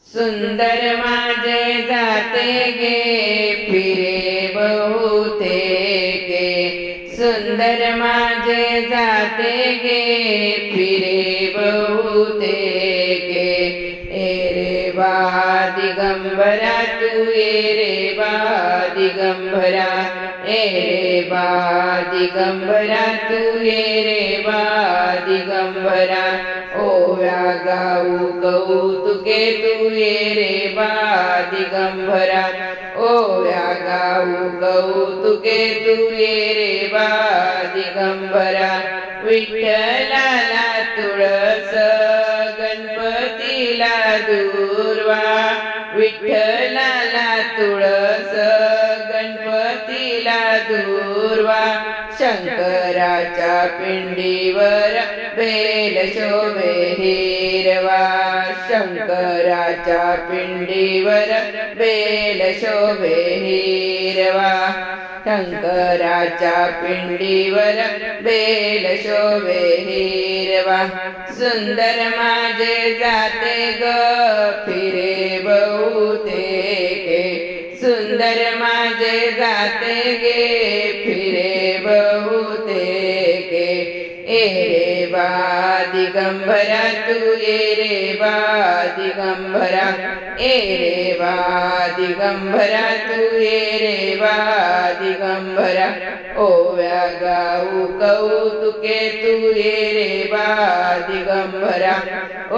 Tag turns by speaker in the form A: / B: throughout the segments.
A: सुंदर माझे जाते गे फिरे बहुतेके, सुंदर माझे जाते गे फिरे बहुतेके। ए रे बा दिगंबरा तू ये रे बा दिगंबरा, ए रे बा दिगंबरा तू ये रे बा दिगंबरा। ओव्या गाऊ कौतुके तू ये रे बा दिगंबरा, ओव्या गाऊ कौतुके तू ये रे बा दिगंबरा। विठ्ठलाला तुळस गणपतीला दूर्वा, विठ्ठलाला तुळस गणपतीला दूर्वा। शंकराच्या पिंडीवर बेल शोभे हिरवा, शंकराच्या पिंडीवर बेल शोभे हिरवा, शंकराच्या पिंडीवर बेल शोभे हिरवा। सुंदर माझे जाते ग फिरे बहुतेके, सुंदर माझे जाते गे फिरे बहुतेके। ए रे बा दिगंबरा तू ये रे बा दिगंबरा, ए रे बा दिगंबरा तू ये रे बा दिगंबरा। ओव्या गाऊ कौतुके तू ये रे बा दिगंबरा,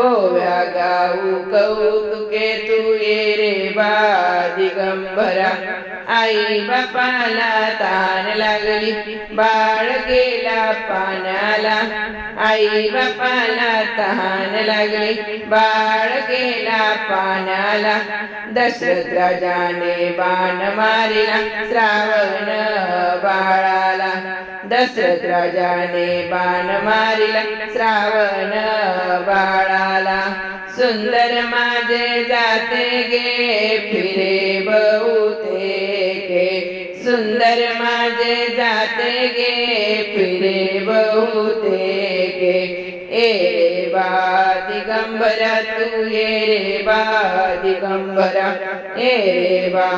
A: ओव्या गाऊ कौतुके तू ये रे बा दिगंबरा। आई बापाला तान लागली बाळ गेला पाण्याला, आई बापाला तहान लागली बाळ गेला पाण्याला। दशरथ राजाने बाण मारिला श्रावण बाळाला, दशरथ राजाने बाण मारिला श्रावण बाळाला। सुंदर माझे जाते गे फिरे बहुतेके, सुंदर माझे जाते गे फिरे बहुतेके। ए रे बा दिगंबरा तू ये रे बा दिगंबरा, ए रे बा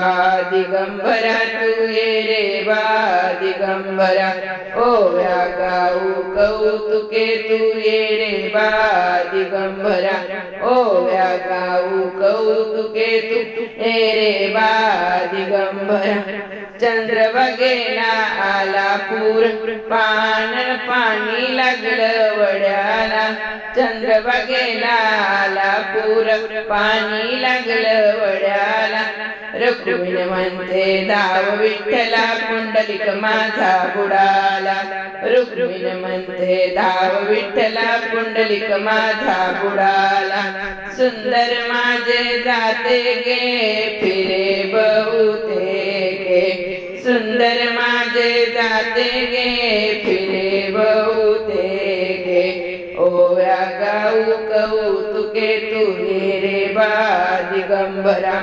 A: दिगंबरा तू ये रे बा दिगंबरा। ओव्या गाऊ कौतुके तू ये रे बा दिगंबरा, ओव्या गाऊ कौतुके तू ये रे बा दिगंबरा। चंद्रभागेला आला पूर पान पाणी लागलं वड्याला, चंद्रभागेला आला पूर पाणी लागलं वड्याला। रुक्मिणी म्हणते धाव विठ्ठला पुंडलिक माझा बुडाला, रुक्मिणी म्हणते धाव विठ्ठला पुंडलिक माझा बुडाला। सुंदर माझे जाते गे फिरे बहुतेके, सुंदर माझे जाते गे फिरे बहुतेके। ओव्या गाऊ कौतुके तू ये रे बा दिगंबरा,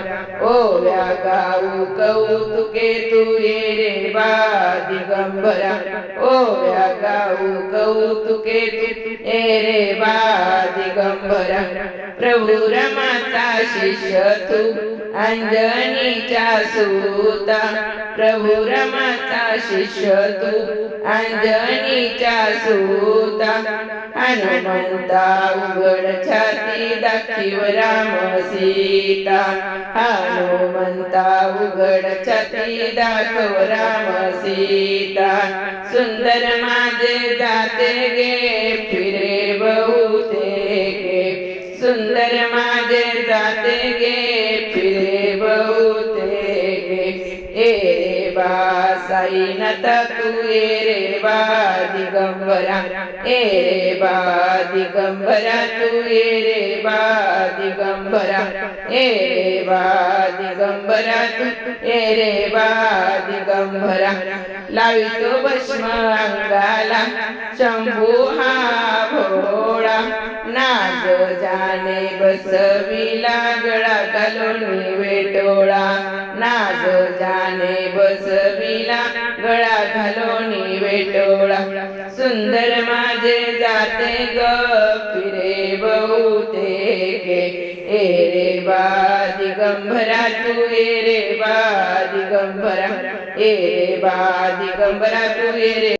A: ओव्या गाऊ कौतुके तू ये रे बा दिगंबरा, ओव्या गाऊ कौतुके तू ये रे बा दिगंबरा। प्रभु रमाचा शिष्य तू अंजनीच्या सूता, प्रभु रमाचा शिष्य तू अंजनीच्या सूता। हनुमंता उघड छाती दाखीव राम सीता, हनुमंता उघड छाती दाखव राम सीता। सुंदर माझे जाते गे फिरे बहुतेके, सुंदर माझे जाते गे फिरे बहुतेके। ए रे बा साईनाथ तू ये रे बा दिगंबरा, ए रे बा दिगंबरा तू ये रे बा दिगंबरा, ए रे बा दिगंबरा तू ये रे बा दिगंबरा। लावितो भस्म अंगाला शंभू हा भोळा, नाग जाने बसविला गळा घालून वेटोळा नाग जाने बसविला गळा घालून वेटोळा सुंदर माझे जाते ग फिरे बहुतेके ए रे बा दिगंबरा तू ए रे बा दिगंबरा ए रे बा दिगंबरा तू ए रे